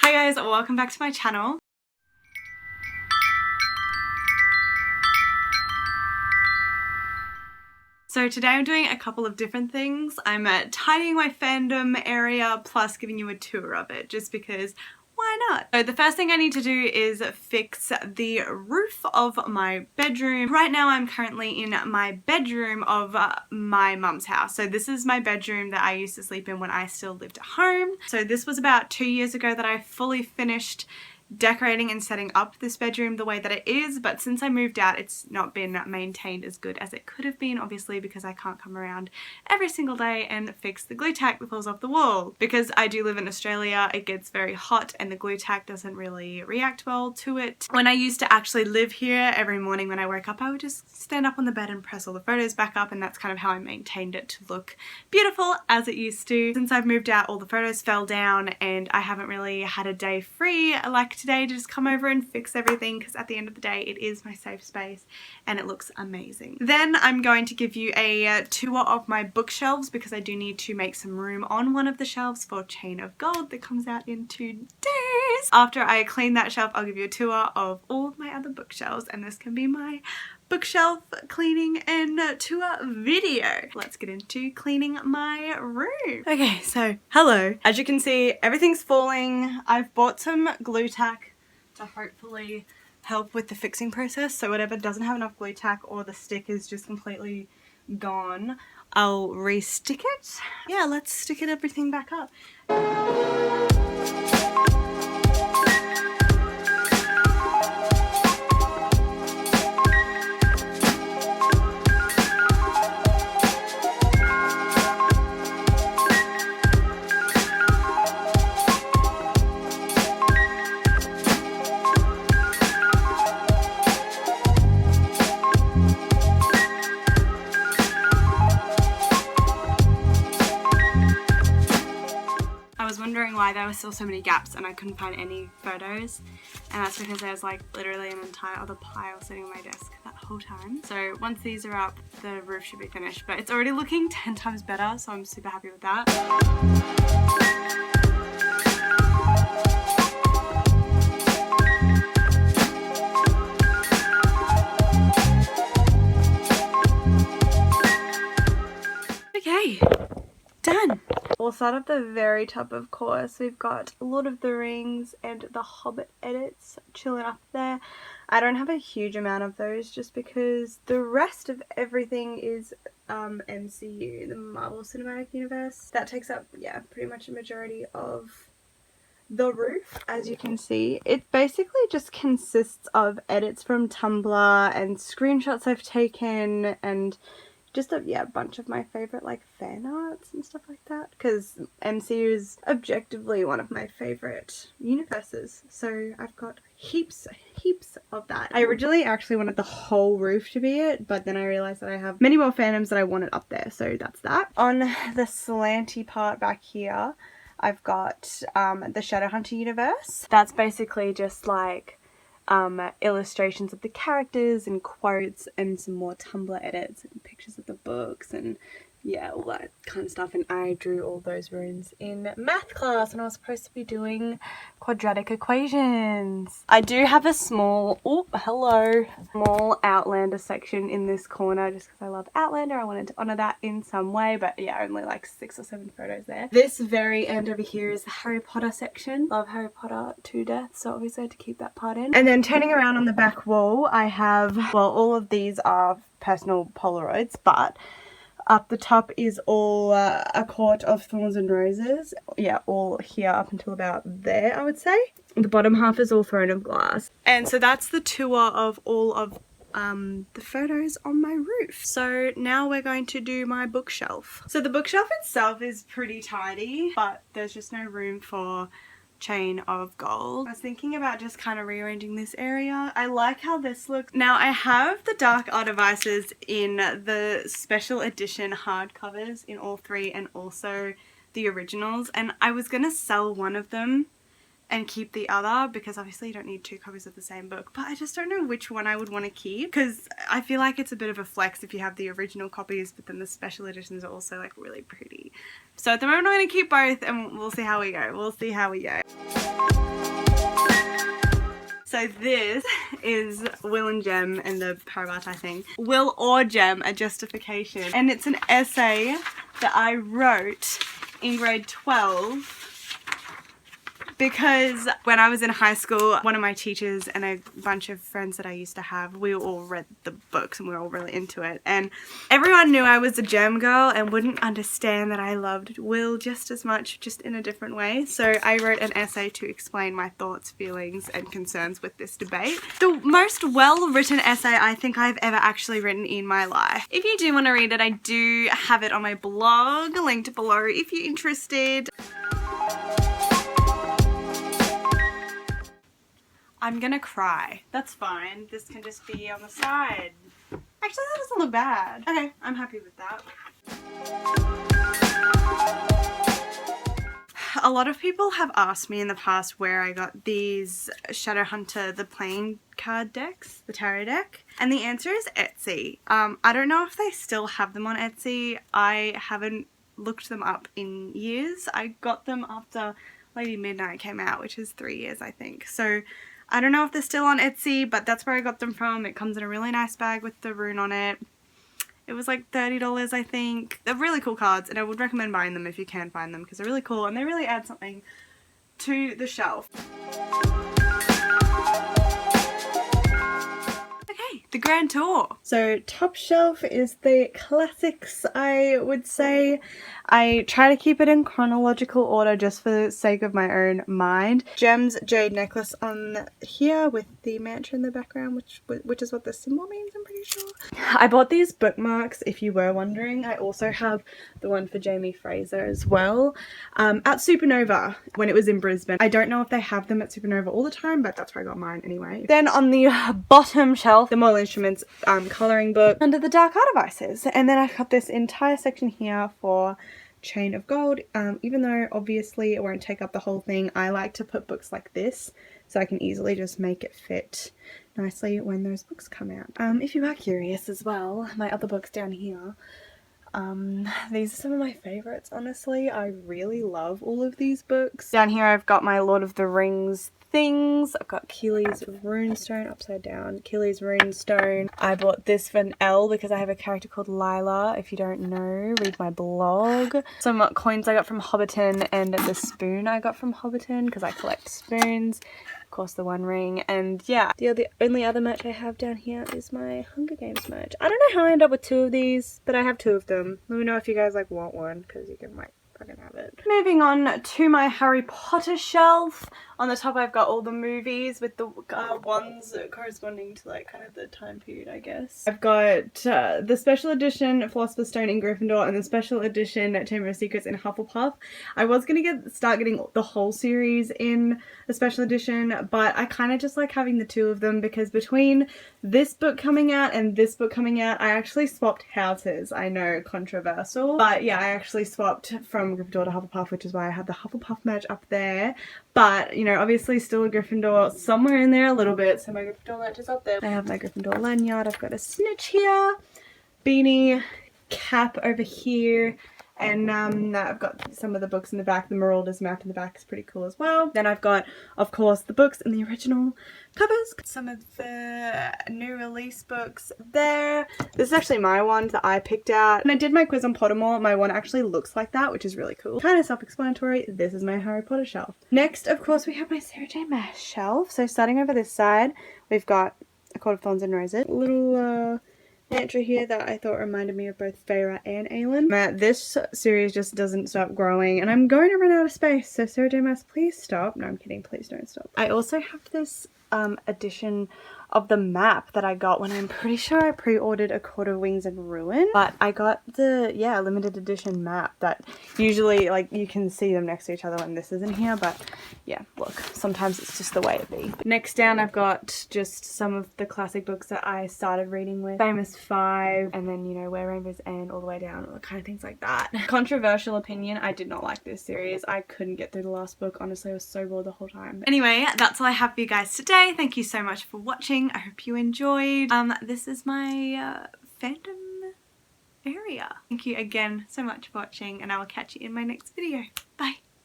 Hi guys, welcome back to my channel. So today I'm doing a couple of different things. I'm tidying my fandom area plus giving you a tour of it just because why not? So the first thing I need to do is fix the roof of my bedroom. Right now I'm currently in my bedroom of my mum's house. So this is my bedroom that I used to sleep in when I still lived at home. So this was about 2 years ago that I fully finished decorating and setting up this bedroom the way that it is, but since I moved out it's not been maintained as good as it could have been, obviously because I can't come around every single day and fix the glue tack that falls off the wall. Because I do live in Australia, it gets very hot and the glue tack doesn't really react well to it. When I used to actually live here, every morning when I woke up I would just stand up on the bed and press all the photos back up, and that's kind of how I maintained it to look beautiful as it used to. Since I've moved out, all the photos fell down and I haven't really had a day free like today to just come over and fix everything, because at the end of the day it is my safe space and it looks amazing. Then I'm going to give you a tour of my bookshelves because I do need to make some room on one of the shelves for Chain of Gold that comes out in 2 days. After I clean that shelf I'll give you a tour of all of my other bookshelves, and this can be my bookshelf cleaning and tour video. Let's get into cleaning my room. Okay, so hello. As you can see, everything's falling. I've bought some glue tack to hopefully help with the fixing process. So whatever doesn't have enough glue tack or the stick is just completely gone, I'll re-stick it. Yeah, let's stick everything back up. Why there were still so many gaps and I couldn't find any photos, and that's because there's like literally an entire other pile sitting on my desk that whole time. So once these are up the roof should be finished, but it's already looking 10 times better, so I'm super happy with that. Okay, done. We'll start at the very top, of course. We've got Lord of the Rings and the Hobbit edits chilling up there. I don't have a huge amount of those just because the rest of everything is MCU, the Marvel Cinematic Universe. That takes up, yeah, pretty much a majority of the roof, as you can see. It basically just consists of edits from Tumblr and screenshots I've taken and just a bunch of my favorite like fan arts and stuff like that, because MCU is objectively one of my favorite universes, so I've got heaps of that. I originally actually wanted the whole roof to be it, but then I realized that I have many more fandoms that I wanted up there, so that's that. On the slanty part back here I've got the Shadowhunter universe. That's basically just like illustrations of the characters and quotes and some more Tumblr edits and pictures of the books and yeah, all that kind of stuff. And I drew all those runes in math class and I was supposed to be doing quadratic equations. I do have a small Outlander section in this corner just because I love Outlander. I wanted to honor that in some way, but yeah, only like 6 or 7 photos there. This very end over here is the Harry Potter section. Love Harry Potter to death, so obviously I had to keep that part in. And then turning around on the back wall I have, well, all of these are personal Polaroids, but up the top is all A Court of Thorns and Roses. Yeah, all here up until about there, I would say. The bottom half is all Throne of Glass. And so that's the tour of all of the photos on my roof. So now we're going to do my bookshelf. So the bookshelf itself is pretty tidy, but there's just no room for Chain of Gold. I was thinking about just kind of rearranging this area. I like how this looks. Now I have the Dark Artifices in the special edition hardcovers in all 3 and also the originals, and I was gonna sell one of them and keep the other because obviously you don't need 2 copies of the same book, but I just don't know which one I would want to keep because I feel like it's a bit of a flex if you have the original copies but then the special editions are also like really pretty. So at the moment I'm going to keep both and we'll see how we go. So this is Will and Jem and the Parabata thing. Will or Jem, a justification. And it's an essay that I wrote in grade 12 because when I was in high school, one of my teachers and a bunch of friends that I used to have, we all read the books and we were all really into it. And everyone knew I was a Jem girl and wouldn't understand that I loved Will just as much, just in a different way. So I wrote an essay to explain my thoughts, feelings and concerns with this debate. The most well-written essay I think I've ever actually written in my life. If you do want to read it, I do have it on my blog, linked below if you're interested. I'm gonna cry. That's fine. This can just be on the side. Actually, that doesn't look bad. Okay, I'm happy with that. A lot of people have asked me in the past where I got these Shadowhunter, the playing card decks, the tarot deck. And the answer is Etsy. I don't know if they still have them on Etsy. I haven't looked them up in years. I got them after Lady Midnight came out, which is 3 years, I think. So I don't know if they're still on Etsy, but that's where I got them from. It comes in a really nice bag with the rune on it. It was like $30, I think. They're really cool cards, and I would recommend buying them if you can find them because they're really cool and they really add something to the shelf. Okay, the grand tour. So top shelf is the classics, I would say. I try to keep it in chronological order just for the sake of my own mind. Jem's jade necklace on here with the mantra in the background, which is what the symbol means, I'm pretty sure. I bought these bookmarks, if you were wondering. I also have the one for Jamie Fraser as well at Supernova when it was in Brisbane. I don't know if they have them at Supernova all the time, but that's where I got mine anyway. Then on the bottom shelf, the Mortal Instruments colouring book under the Dark Art Devices. And then I've got this entire section here for Chain of Gold. Even though obviously it won't take up the whole thing, I like to put books like this so I can easily just make it fit nicely when those books come out. If you are curious as well, my other books down here, these are some of my favorites, honestly. I really love all of these books. Down here I've got my Lord of the Rings things. I've got Keely's Runestone upside down. Keely's Runestone. I bought this for an L because I have a character called Lila. If you don't know, read my blog. Some coins I got from Hobbiton and the spoon I got from Hobbiton because I collect spoons. Of course the One Ring. And yeah, the only other merch I have down here is my Hunger Games merch. I don't know how I end up with 2 of these, but I have 2 of them. Let me know if you guys like want one because you can like fucking have it. Moving on to my Harry Potter shelf. On the top I've got all the movies with the ones corresponding to like kind of the time period, I guess. I've got the special edition Philosopher's Stone in Gryffindor and the special edition Chamber of Secrets in Hufflepuff. I was gonna start getting the whole series in the special edition, but I kind of just like having the 2 of them because between this book coming out and this book coming out, I actually swapped houses. I know, controversial, but yeah, I actually swapped from Gryffindor to Hufflepuff, which is why I have the Hufflepuff merch up there. But, you know, obviously still a Gryffindor somewhere in there a little bit, so my Gryffindor merch is up there. I have my Gryffindor lanyard, I've got a snitch here, beanie, cap over here, and I've got some of the books in the back. The Marauders map in the back is pretty cool as well. Then I've got, of course, the books in the original covers. Some of the new release books there. This is actually my one that I picked out. When I did my quiz on Pottermore, my one actually looks like that, which is really cool. Kind of self-explanatory. This is my Harry Potter shelf. Next, of course, we have my Sarah J Maas shelf. So starting over this side, we've got A Court of Thorns and Roses. Little mantra here that I thought reminded me of both Feyre and Aelin. This series just doesn't stop growing and I'm going to run out of space, so Sarah J Maas, please stop. No, I'm kidding, please don't stop. I also have this edition of the map that I got when I'm pretty sure I pre-ordered A Court of Wings and Ruin, but I got the limited edition map that usually like you can see them next to each other when this isn't here, but yeah, look, sometimes it's just the way it be. Next down I've got just some of the classic books that I started reading with, Famous Five, and then, you know, Where Rainbows End all the way down, all kind of things like that. Controversial opinion, I did not like this series. I couldn't get through the last book, honestly. I was so bored the whole time. Anyway, that's all I have for you guys today. Thank you so much for watching. I hope you enjoyed. This is my fandom area. Thank you again so much for watching, and I will catch you in my next video. Bye.